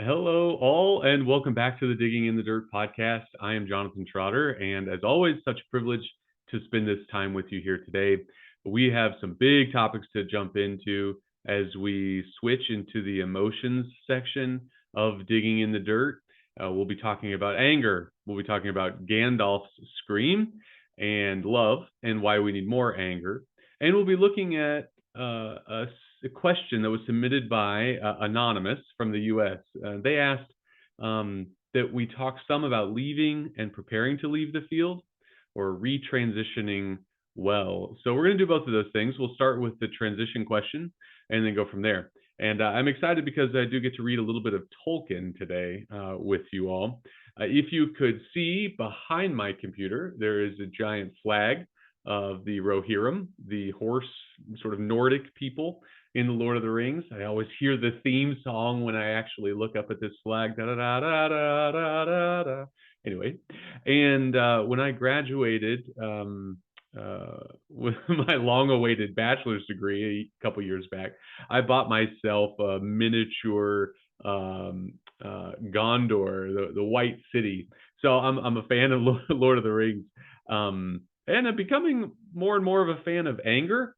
Hello, all, and welcome back to the Digging in the Dirt podcast. I am Jonathan Trotter, and as always, such a privilege to spend this time with you here today. We have some big topics to jump into as we switch into the emotions section of Digging in the Dirt. We'll be talking about anger, we'll be talking about Gandalf's scream and love, and why we need more anger. And we'll be looking at a question that was submitted by Anonymous from the US. They asked that we talk some about leaving and preparing to leave the field or retransitioning well. So we're going to do both of those things. We'll start with the transition question and then go from there. And I'm excited because I do get to read a little bit of Tolkien today with you all. If you could see behind my computer, there is a giant flag of the Rohirrim, the horse sort of Nordic people in the Lord of the Rings. I always hear the theme song when I actually look up at this flag. Da, da, da, da, da, da, da. Anyway, and when I graduated with my long-awaited bachelor's degree a couple years back, I bought myself a miniature Gondor, the White City. So I'm a fan of Lord of the Rings. And I'm becoming more and more of a fan of anger.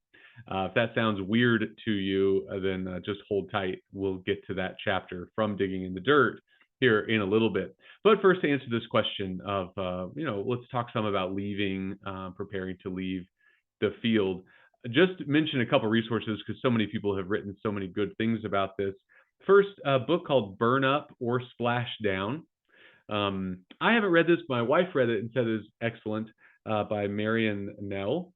If that sounds weird to you, then just hold tight. We'll get to that chapter from Digging in the Dirt here in a little bit. But first, to answer this question of, let's talk some about leaving, preparing to leave the field. Just mention a couple resources because so many people have written so many good things about this. First, a book called Burn Up or Splash Down. I haven't read this. My wife read it and said it is excellent. By Marion Nell.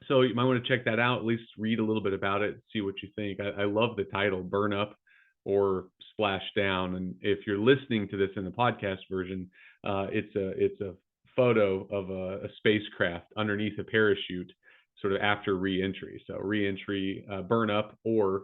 So you might want to check that out, at least read a little bit about it, see what you think. I love the title, Burn Up or Splash Down. And if you're listening to this in the podcast version, it's a photo of a spacecraft underneath a parachute, sort of after re-entry. So re-entry, burn up or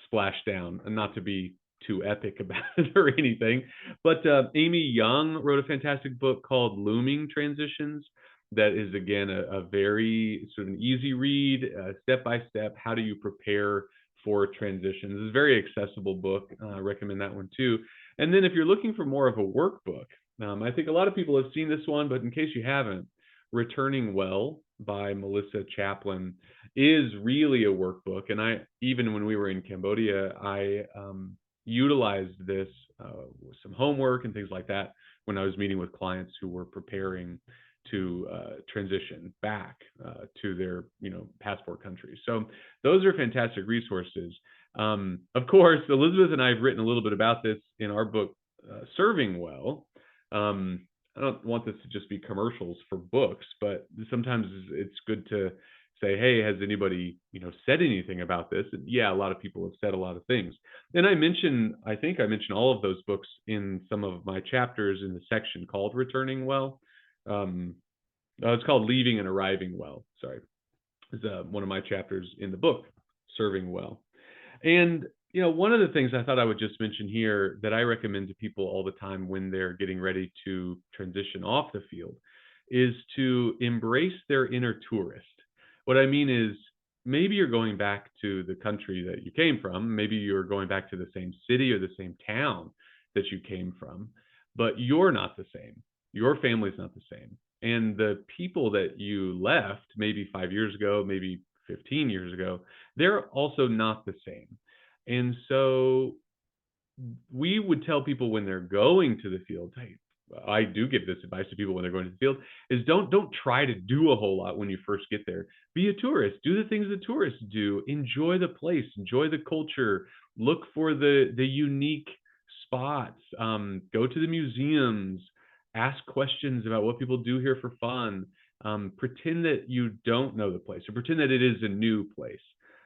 splash down, and not to be too epic about it or anything. But Amy Young wrote a fantastic book called Looming Transitions. That is, again, a very sort of an easy read, step by step. How do you prepare for transitions? It's a very accessible book. I recommend that one too. And then if you're looking for more of a workbook, I think a lot of people have seen this one, but in case you haven't, Returning Well by Melissa Chaplin is really a workbook. And even when we were in Cambodia, I utilized this with some homework and things like that when I was meeting with clients who were preparing to transition back to their passport countries. So those are fantastic resources. Of course, Elizabeth and I have written a little bit about this in our book, Serving Well. I don't want this to just be commercials for books, but sometimes it's good to say, hey, has anybody said anything about this? And yeah, a lot of people have said a lot of things. And I think I mentioned all of those books in some of my chapters in the section called Returning Well. It's called Leaving and Arriving Well. Sorry, it's one of my chapters in the book, Serving Well. And one of the things I thought I would just mention here that I recommend to people all the time when they're getting ready to transition off the field is to embrace their inner tourist. What I mean is, maybe you're going back to the country that you came from. Maybe you're going back to the same city or the same town that you came from, but you're not the same. Your family's not the same. And the people that you left maybe 5 years ago, maybe 15 years ago, they're also not the same. And so we would tell people when they're going to the field, hey, I do give this advice to people when they're going to the field, is don't try to do a whole lot when you first get there. Be a tourist. Do the things that tourists do. Enjoy the place. Enjoy the culture. Look for the unique spots. Go to the museums. Ask questions about what people do here for fun. Pretend that you don't know the place, or pretend that it is a new place.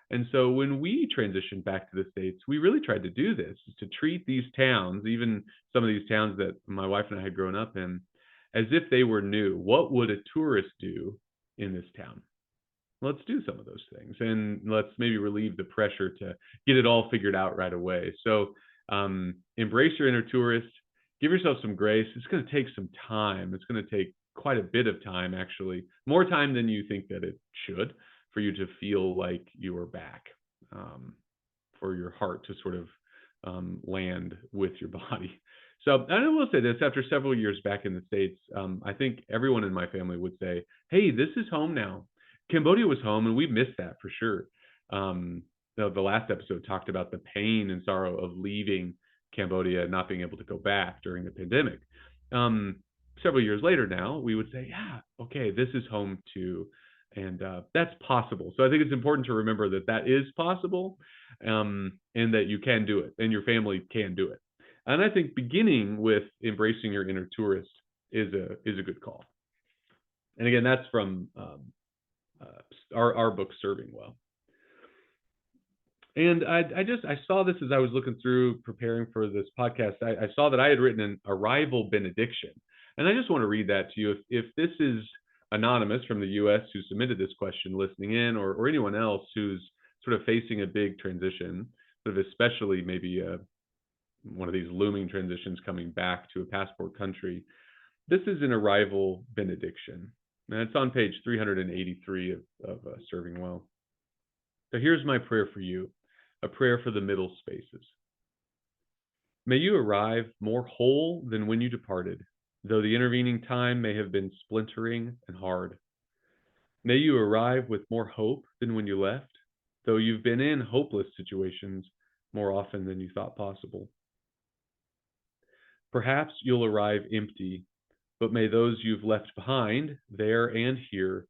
And so when we transitioned back to the States, we really tried to do this, to treat these towns, even some of these towns that my wife and I had grown up in, as if they were new. What would a tourist do in this town? Let's do some of those things, and let's maybe relieve the pressure to get it all figured out right away. So embrace your inner tourist. Give yourself some grace. It's going to take some time. It's going to take quite a bit of time, actually, more time than you think that it should, for you to feel like you are back, for your heart to sort of land with your body. So I will say this: after several years back in the States, I think everyone in my family would say, "Hey, this is home now." Cambodia was home, and we missed that for sure. Um, the last episode talked about the pain and sorrow of leaving Cambodia and not being able to go back during the pandemic. Um, Several years later now, we would say, yeah, okay, this is home too. And that's possible. So I think it's important to remember that that is possible, and that you can do it and your family can do it. And I think beginning with embracing your inner tourist is a good call. And again, that's from our book, Serving Well. And I saw this as I was looking through preparing for this podcast. I saw that I had written an arrival benediction, and I just want to read that to you. If this is anonymous from the U.S. who submitted this question, listening in, or anyone else who's sort of facing a big transition, sort of especially maybe one of these looming transitions coming back to a passport country, this is an arrival benediction, and it's on page 383 of Serving Well. So here's my prayer for you, a prayer for the middle spaces. May you arrive more whole than when you departed, though the intervening time may have been splintering and hard. May you arrive with more hope than when you left, though you've been in hopeless situations more often than you thought possible. Perhaps you'll arrive empty, but may those you've left behind, there and here,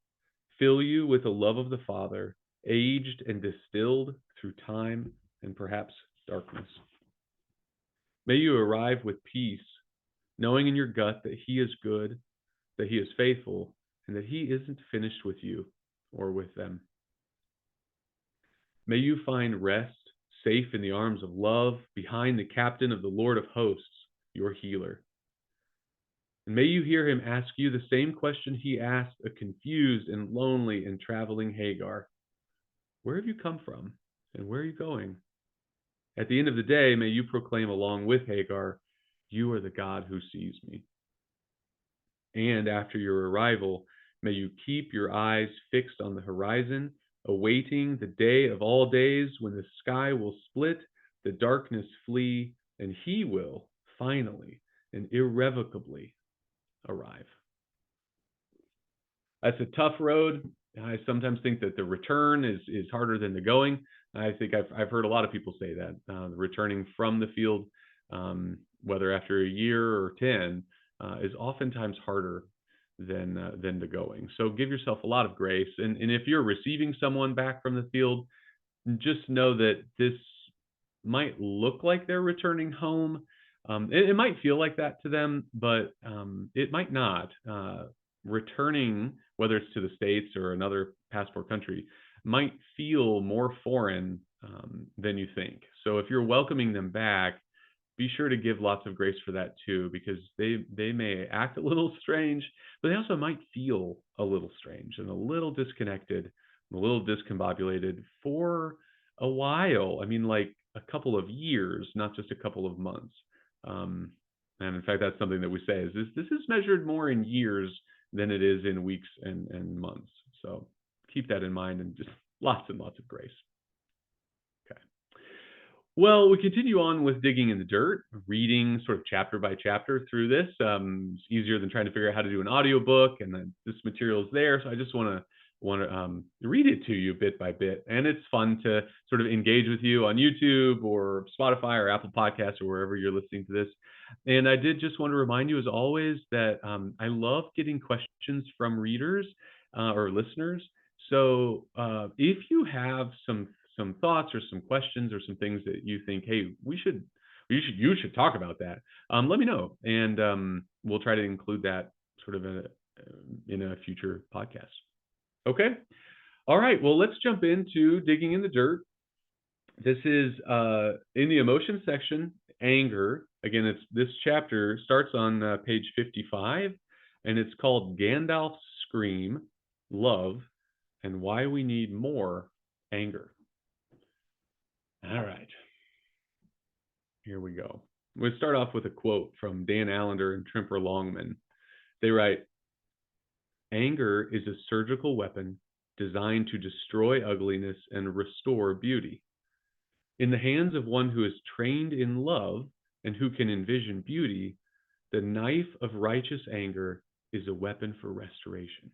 fill you with the love of the Father, aged and distilled through time and perhaps darkness. May you arrive with peace, knowing in your gut that He is good, that He is faithful, and that He isn't finished with you or with them. May you find rest, safe in the arms of love, behind the captain of the Lord of hosts, your healer. And may you hear Him ask you the same question He asked a confused and lonely and traveling Hagar. Where have you come from, and where are you going? At the end of the day, may you proclaim along with Hagar, you are the God who sees me. And after your arrival, may you keep your eyes fixed on the horizon, awaiting the day of all days when the sky will split, the darkness flee, and He will finally and irrevocably arrive. That's a tough road. I sometimes think that the return is harder than the going. I think I've heard a lot of people say that returning from the field, whether after a year or 10, is oftentimes harder than the going. So give yourself a lot of grace. And if you're receiving someone back from the field, just know that this might look like they're returning home. It might feel like that to them, but it might not. Returning, whether it's to the States or another passport country, might feel more foreign than you think. So if you're welcoming them back, be sure to give lots of grace for that too, because they may act a little strange, but they also might feel a little strange and a little disconnected, a little discombobulated for a while. I mean, like a couple of years, not just a couple of months. And in fact, that's something that we say is this is measured more in years than it is in weeks and months. So keep that in mind, and just lots and lots of grace. Okay. Well, we continue on with digging in the dirt, reading sort of chapter by chapter through this. It's easier than trying to figure out how to do an audiobook, and then this material is there. So I just want to read it to you bit by bit. And it's fun to sort of engage with you on YouTube or Spotify or Apple Podcasts or wherever you're listening to this. And I did just want to remind you, as always, that I love getting questions from readers or listeners. So if you have some thoughts or some questions or some things that you think, hey, you should talk about that, let me know, and we'll try to include that sort of in a future podcast. Okay. All right. Well, let's jump into digging in the dirt. This is in the emotion section, anger. Again, this chapter starts on page 55, and it's called Gandalf's Scream, Love, and Why We Need More Anger. All right. Here we go. We'll start off with a quote from Dan Allender and Trimper Longman. They write, "Anger is a surgical weapon designed to destroy ugliness and restore beauty. In the hands of one who is trained in love and who can envision beauty, the knife of righteous anger is a weapon for restoration.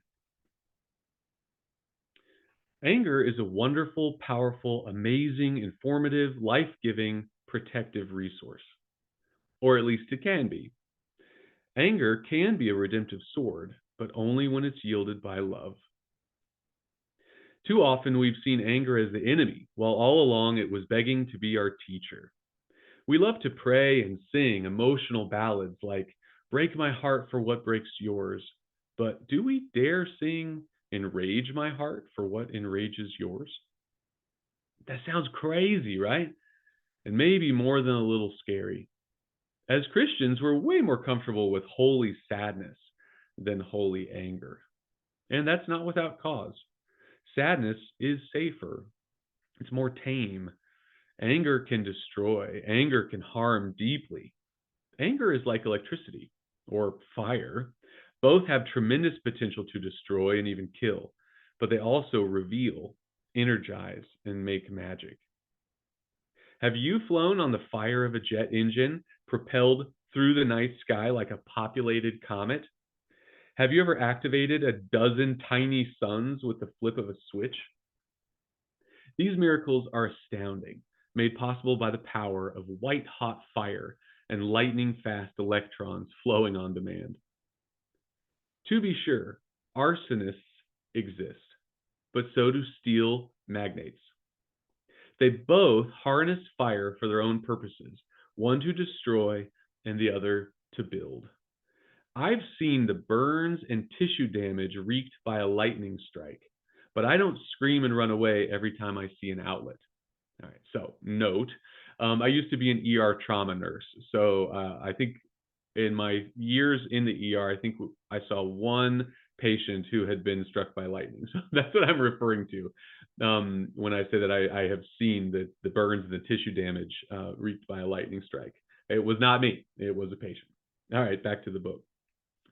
Anger is a wonderful, powerful, amazing, informative, life giving, protective resource. Or at least it can be. Anger can be a redemptive sword, but only when it's yielded by love. Too often we've seen anger as the enemy, while all along it was begging to be our teacher. We love to pray and sing emotional ballads like, "Break my heart for what breaks yours." But do we dare sing, "Enrage my heart for what enrages yours"? That sounds crazy, right? And maybe more than a little scary. As Christians, we're way more comfortable with holy sadness than holy anger. And that's not without cause. Sadness is safer, it's more tame. Anger can destroy, anger can harm deeply. Anger is like electricity or fire. Both have tremendous potential to destroy and even kill, but they also reveal, energize, and make magic. Have you flown on the fire of a jet engine, propelled through the night sky like a populated comet? Have you ever activated a dozen tiny suns with the flip of a switch? These miracles are astounding, made possible by the power of white hot fire and lightning fast electrons flowing on demand. To be sure, arsonists exist, but so do steel magnates. They both harness fire for their own purposes, one to destroy and the other to build. I've seen the burns and tissue damage wreaked by a lightning strike, but I don't scream and run away every time I see an outlet. All right, so note, I used to be an ER trauma nurse. So I think in my years in the ER, I think I saw one patient who had been struck by lightning. So that's what I'm referring to when I say that I have seen the burns and the tissue damage wreaked by a lightning strike. It was not me, it was a patient. All right, back to the book.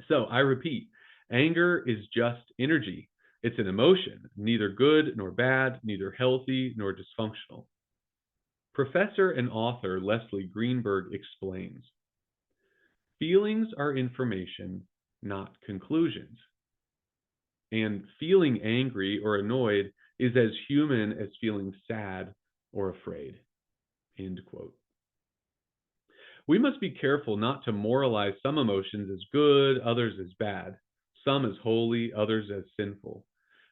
So I repeat, anger is just energy. It's an emotion, neither good nor bad, neither healthy nor dysfunctional. Professor and author Leslie Greenberg explains, feelings are information, not conclusions. And feeling angry or annoyed is as human as feeling sad or afraid. End quote. We must be careful not to moralize some emotions as good, others as bad, some as holy, others as sinful.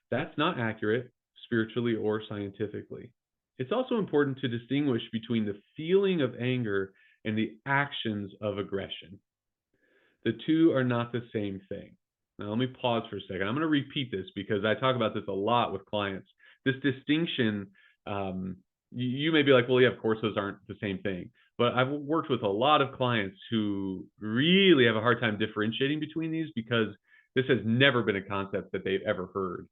That's not accurate, spiritually or scientifically. It's also important to distinguish between the feeling of anger and the actions of aggression. The two are not the same thing. Now, let me pause for a second. I'm going to repeat this because I talk about this a lot with clients. This distinction, you may be like, well, yeah, of course, those aren't the same thing. But I've worked with a lot of clients who really have a hard time differentiating between these because this has never been a concept that they've ever heard.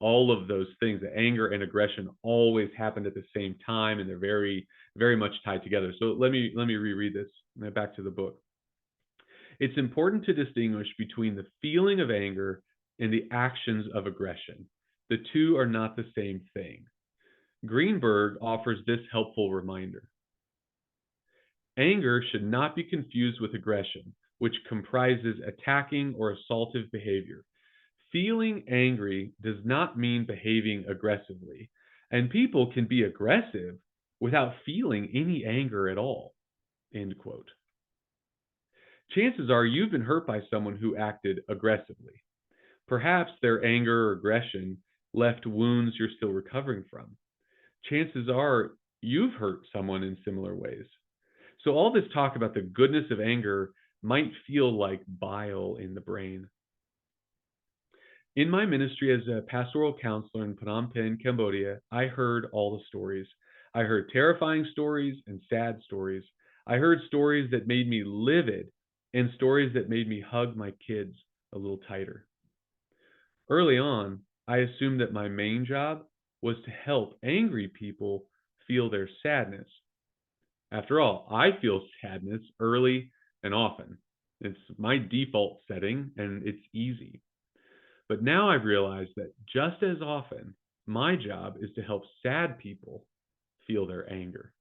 All of those things, the anger and aggression, always happened at the same time, and they're very, very much tied together. So let me reread this. Back to the book. It's important to distinguish between the feeling of anger and the actions of aggression. The two are not the same thing. Greenberg offers this helpful reminder. Anger should not be confused with aggression, which comprises attacking or assaultive behavior. Feeling angry does not mean behaving aggressively, and people can be aggressive without feeling any anger at all. End quote. Chances are you've been hurt by someone who acted aggressively. Perhaps their anger or aggression left wounds you're still recovering from. Chances are you've hurt someone in similar ways. So all this talk about the goodness of anger might feel like bile in the brain. In my ministry as a pastoral counselor in Phnom Penh, Cambodia, I heard all the stories. I heard terrifying stories and sad stories. I heard stories that made me livid and stories that made me hug my kids a little tighter. Early on, I assumed that my main job was to help angry people feel their sadness. After all, I feel sadness early and often. It's my default setting and it's easy. But now I've realized that just as often, my job is to help sad people feel their anger.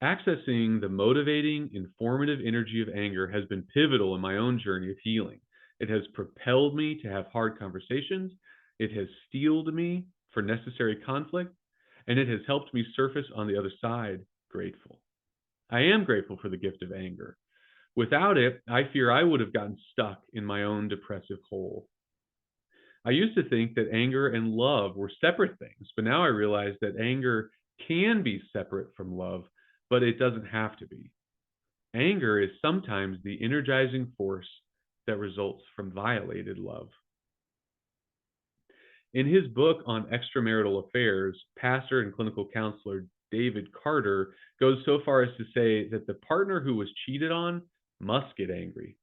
Accessing the motivating, informative energy of anger has been pivotal in my own journey of healing. It has propelled me to have hard conversations. It has steeled me for necessary conflict, and it has helped me surface on the other side grateful. I am grateful for the gift of anger. Without it, I fear I would have gotten stuck in my own depressive hole. I used to think that anger and love were separate things, but now I realize that anger can be separate from love, but it doesn't have to be. Anger is sometimes the energizing force that results from violated love. In his book on extramarital affairs, pastor and clinical counselor David Carter goes so far as to say that the partner who was cheated on must get angry.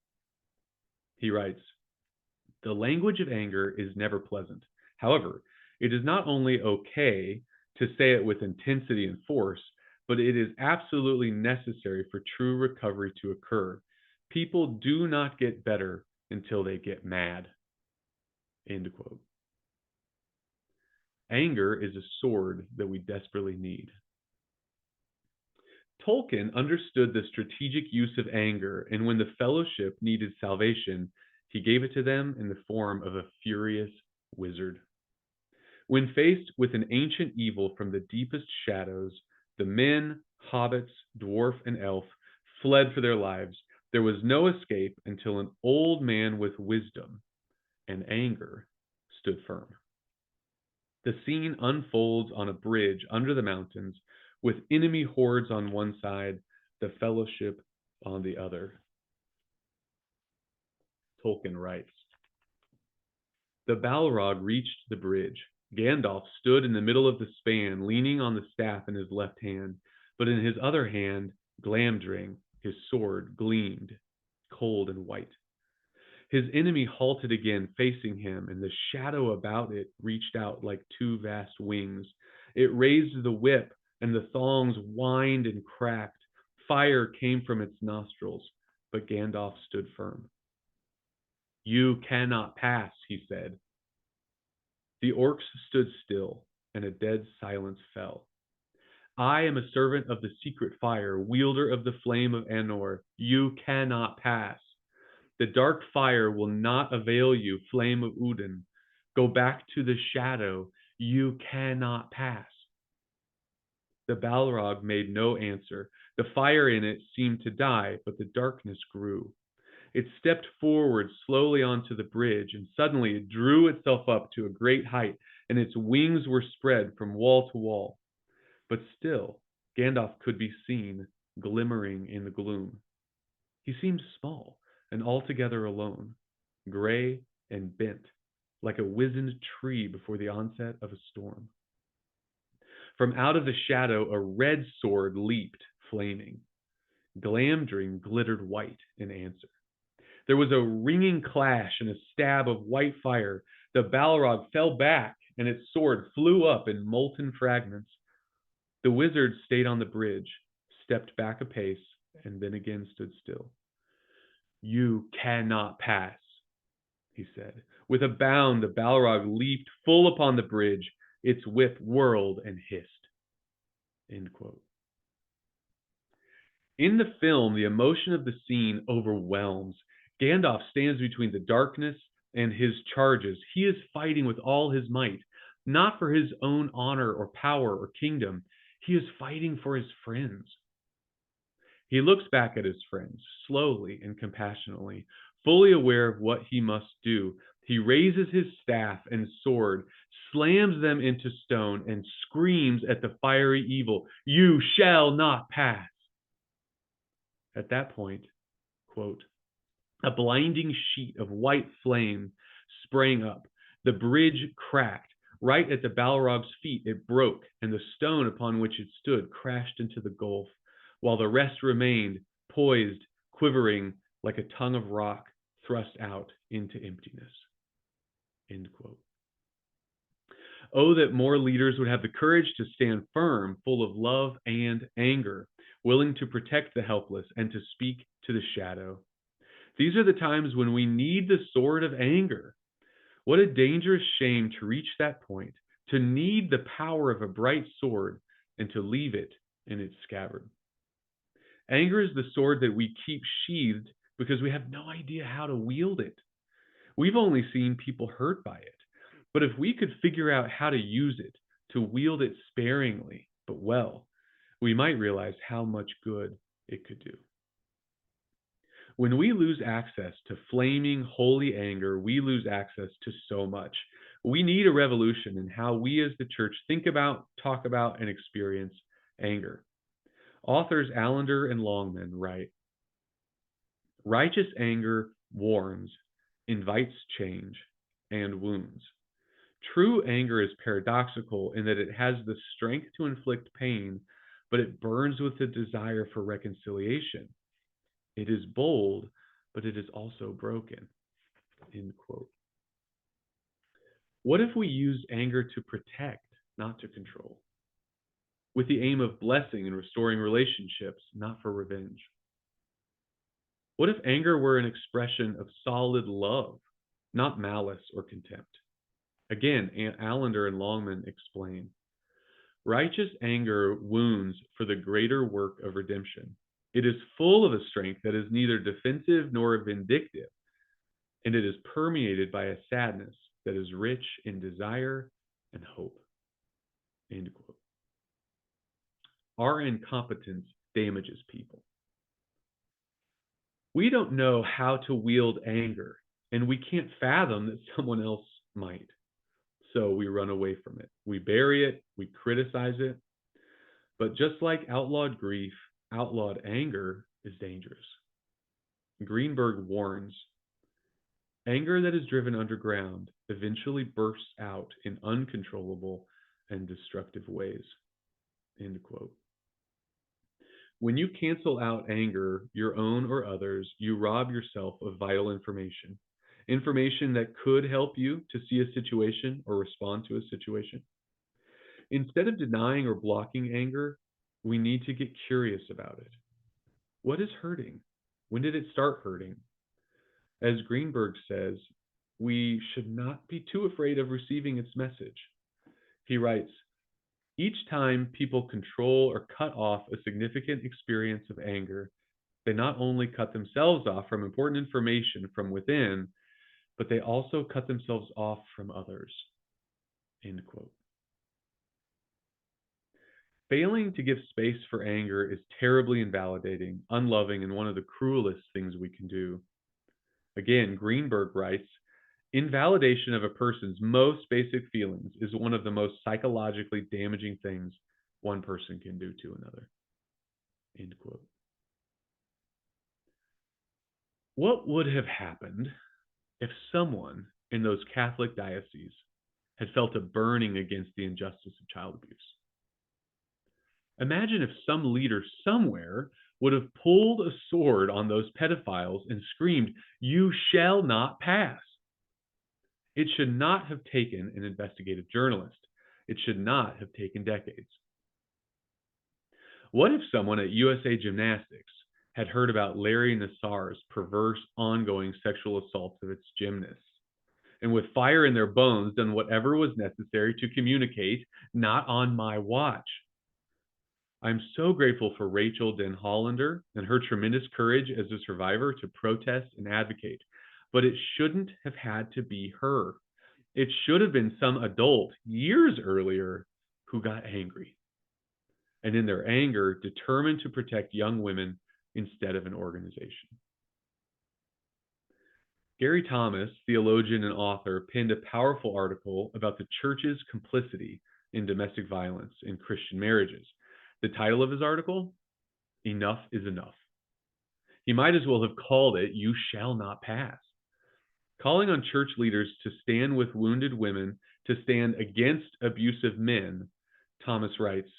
He writes, "The language of anger is never pleasant. However, it is not only okay to say it with intensity and force, but it is absolutely necessary for true recovery to occur. People do not get better until they get mad." End quote. Anger is a sword that we desperately need. Tolkien understood the strategic use of anger, and when the Fellowship needed salvation, he gave it to them in the form of a furious wizard. When faced with an ancient evil from the deepest shadows, the men, hobbits, dwarf, and elf fled for their lives. There was no escape until an old man with wisdom and anger stood firm. The scene unfolds on a bridge under the mountains, with enemy hordes on one side, the Fellowship on the other. Tolkien writes, "The Balrog reached the bridge. Gandalf stood in the middle of the span, leaning on the staff in his left hand, but in his other hand, Glamdring, his sword, gleamed, cold and white. His enemy halted again, facing him, and the shadow about it reached out like two vast wings. It raised the whip, and the thongs whined and cracked. Fire came from its nostrils, but Gandalf stood firm. 'You cannot pass,' he said. The orcs stood still, and a dead silence fell. 'I am a servant of the secret fire, wielder of the flame of Anor. You cannot pass. The dark fire will not avail you, flame of Udin. Go back to the shadow. You cannot pass.' The Balrog made no answer. The fire in it seemed to die, but the darkness grew. It stepped forward slowly onto the bridge, and suddenly it drew itself up to a great height, and its wings were spread from wall to wall. But still, Gandalf could be seen, glimmering in the gloom. He seemed small and altogether alone, gray and bent, like a wizened tree before the onset of a storm. From out of the shadow, a red sword leaped, flaming. Glamdring glittered white in answer. There was a ringing clash and a stab of white fire. The Balrog fell back, and its sword flew up in molten fragments. The wizard stayed on the bridge, stepped back a pace, and then again stood still. 'You cannot pass,' he said. With a bound, the Balrog leaped full upon the bridge. Its whip whirled and hissed." End quote. In the film, the emotion of the scene overwhelms. Gandalf stands between the darkness and his charges. He is fighting with all his might, not for his own honor or power or kingdom. He is fighting for his friends. He looks back at his friends, slowly and compassionately, fully aware of what he must do. He raises his staff and sword, slams them into stone, and screams at the fiery evil, "You shall not pass." At that point, quote, "A blinding sheet of white flame sprang up. The bridge cracked. Right at the Balrog's feet it broke, and the stone upon which it stood crashed into the gulf, while the rest remained, poised, quivering like a tongue of rock thrust out into emptiness." End quote. Oh, that more leaders would have the courage to stand firm, full of love and anger, willing to protect the helpless and to speak to the shadow. These are the times when we need the sword of anger. What a dangerous shame to reach that point, to need the power of a bright sword and to leave it in its scabbard. Anger is the sword that we keep sheathed because we have no idea how to wield it. We've only seen people hurt by it. But if we could figure out how to use it, to wield it sparingly, but well, we might realize how much good it could do. When we lose access to flaming, holy anger, we lose access to so much. We need a revolution in how we as the church think about, talk about, and experience anger. Authors Allender and Longman write, righteous anger warns, invites change, and wounds. True anger is paradoxical in that it has the strength to inflict pain, but it burns with the desire for reconciliation. It is bold, but it is also broken. End quote. What if we use anger to protect, not to control? With the aim of blessing and restoring relationships, not for revenge? What if anger were an expression of solid love, not malice or contempt? Again, Allender and Longman explain. Righteous anger wounds for the greater work of redemption. It is full of a strength that is neither defensive nor vindictive, and it is permeated by a sadness that is rich in desire and hope. End quote. Our incompetence damages people. We don't know how to wield anger, and we can't fathom that someone else might. So we run away from it. We bury it, we criticize it. But just like outlawed grief, outlawed anger is dangerous. Greenberg warns, anger that is driven underground eventually bursts out in uncontrollable and destructive ways. End quote. When you cancel out anger, your own or others, you rob yourself of vital information. Information that could help you to see a situation or respond to a situation. Instead of denying or blocking anger, we need to get curious about it. What is hurting? When did it start hurting? As Greenberg says, we should not be too afraid of receiving its message. He writes, each time people control or cut off a significant experience of anger, they not only cut themselves off from important information from within, but they also cut themselves off from others. End quote. Failing to give space for anger is terribly invalidating, unloving, and one of the cruelest things we can do. Again, Greenberg writes, invalidation of a person's most basic feelings is one of the most psychologically damaging things one person can do to another. End quote. What would have happened if someone in those Catholic dioceses had felt a burning against the injustice of child abuse? Imagine if some leader somewhere would have pulled a sword on those pedophiles and screamed, "You shall not pass." It should not have taken an investigative journalist. It should not have taken decades. What if someone at USA Gymnastics had heard about Larry Nassar's perverse, ongoing sexual assaults of its gymnasts, and with fire in their bones done whatever was necessary to communicate, "Not on my watch"? I'm so grateful for Rachel Den Hollander and her tremendous courage as a survivor to protest and advocate. But it shouldn't have had to be her. It should have been some adult years earlier who got angry, and in their anger determined to protect young women instead of an organization. Gary Thomas, theologian and author, penned a powerful article about the church's complicity in domestic violence in Christian marriages. The title of his article, Enough is Enough. He might as well have called it, "You Shall Not Pass." Calling on church leaders to stand with wounded women, to stand against abusive men, Thomas writes,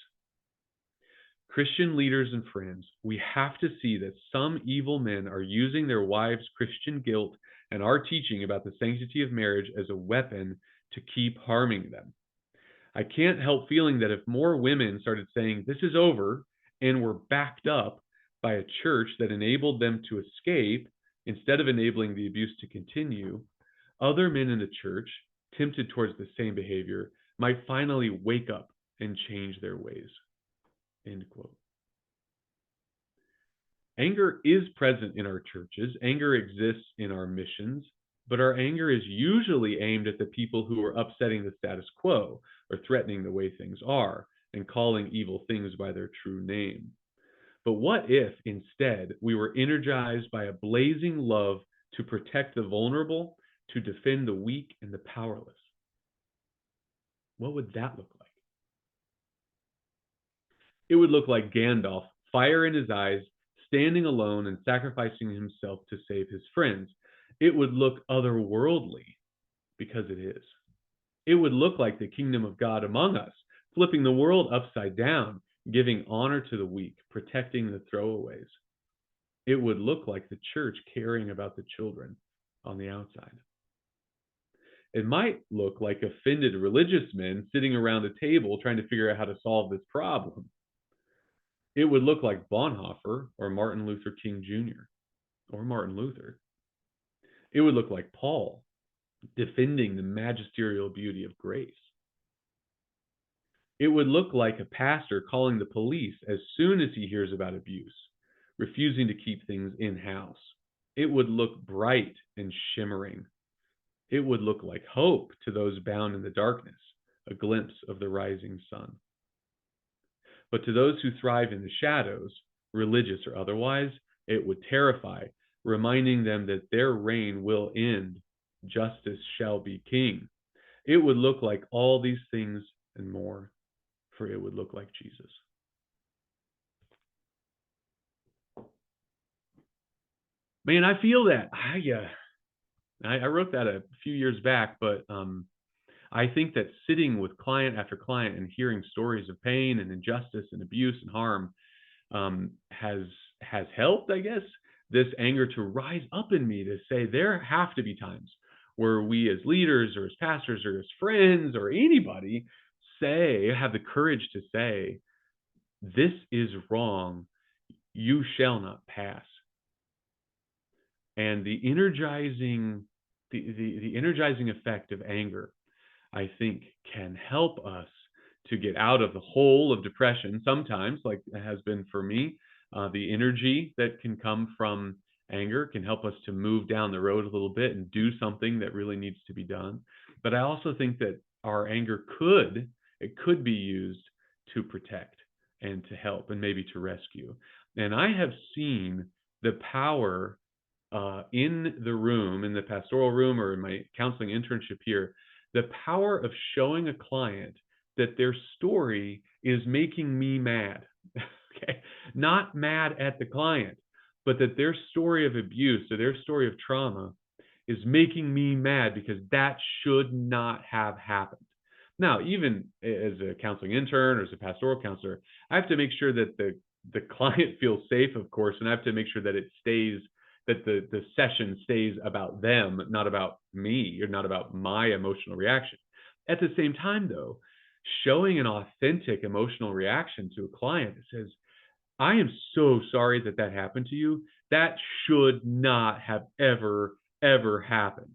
Christian leaders and friends, we have to see that some evil men are using their wives' Christian guilt and our teaching about the sanctity of marriage as a weapon to keep harming them. I can't help feeling that if more women started saying, "This is over," and were backed up by a church that enabled them to escape instead of enabling the abuse to continue, other men in the church, tempted towards the same behavior, might finally wake up and change their ways. End quote. Anger is present in our churches. Anger exists in our missions, but our anger is usually aimed at the people who are upsetting the status quo or threatening the way things are and calling evil things by their true name. But what if instead we were energized by a blazing love to protect the vulnerable, to defend the weak and the powerless? What would that look like? It would look like Gandalf, fire in his eyes, standing alone and sacrificing himself to save his friends. It would look otherworldly because it is. It would look like the kingdom of God among us, flipping the world upside down, giving honor to the weak, protecting the throwaways. It would look like the church caring about the children on the outside. It might look like offended religious men sitting around a table trying to figure out how to solve this problem. It would look like Bonhoeffer or Martin Luther King Jr. or Martin Luther. It would look like Paul defending the magisterial beauty of grace. It would look like a pastor calling the police as soon as he hears about abuse, refusing to keep things in-house. It would look bright and shimmering. It would look like hope to those bound in the darkness, a glimpse of the rising sun. But to those who thrive in the shadows, religious or otherwise, it would terrify, reminding them that their reign will end. Justice shall be king. It would look like all these things and more, for it would look like Jesus. Man, I feel that. I wrote that a few years back, but I think that sitting with client after client and hearing stories of pain and injustice and abuse and harm has helped, I guess, this anger to rise up in me to say there have to be times where we as leaders or as pastors or as friends or anybody have the courage to say, this is wrong, you shall not pass. And the energizing effect of anger, I think, can help us to get out of the hole of depression sometimes, like it has been for me. The energy that can come from anger can help us to move down the road a little bit and do something that really needs to be done. But I also think that our anger could be used to protect and to help and maybe to rescue. And I have seen the power in the room, in the pastoral room or in my counseling internship here, the power of showing a client that their story is making me mad. Okay, not mad at the client, but that their story of abuse or their story of trauma is making me mad because that should not have happened. Now, even as a counseling intern or as a pastoral counselor, I have to make sure that the client feels safe, of course, and I have to make sure that it stays, that the session stays about them, not about me or not about my emotional reaction. At the same time, though, showing an authentic emotional reaction to a client that says, I am so sorry that that happened to you. That should not have ever happened.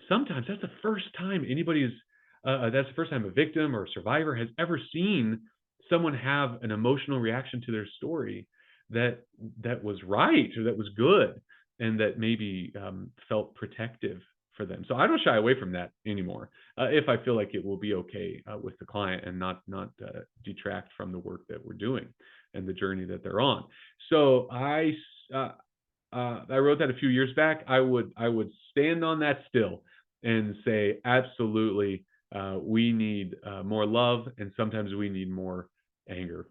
Sometimes that's the first time that's the first time a victim or a survivor has ever seen someone have an emotional reaction to their story that was right or that was good and that maybe felt protective for them. So I don't shy away from that anymore if I feel like it will be okay with the client and not detract from the work that we're doing and the journey that they're on. So I wrote that a few years back. I would stand on that still and say, absolutely, we need more love, and sometimes we need more anger.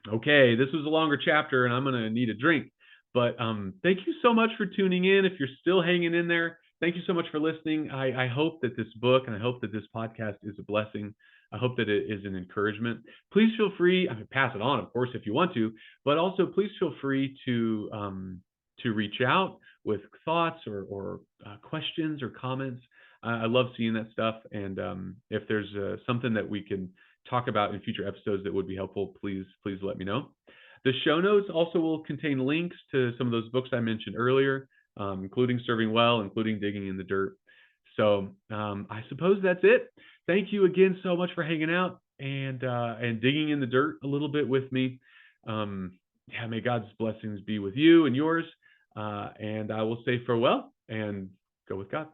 Okay, this was a longer chapter, and I'm going to need a drink. But thank you so much for tuning in. If you're still hanging in there, thank you so much for listening. I hope that this book and I hope that this podcast is a blessing. I hope that it is an encouragement. Please feel free, I mean, pass it on, of course, if you want to, but also please feel free to reach out with thoughts or questions or comments. I love seeing that stuff. And if there's something that we can talk about in future episodes that would be helpful, please let me know. The show notes also will contain links to some of those books I mentioned earlier, including Serving Well, including Digging in the Dirt. So I suppose that's it. Thank you again so much for hanging out and digging in the dirt a little bit with me. Yeah, may God's blessings be with you and yours. And I will say farewell and go with God.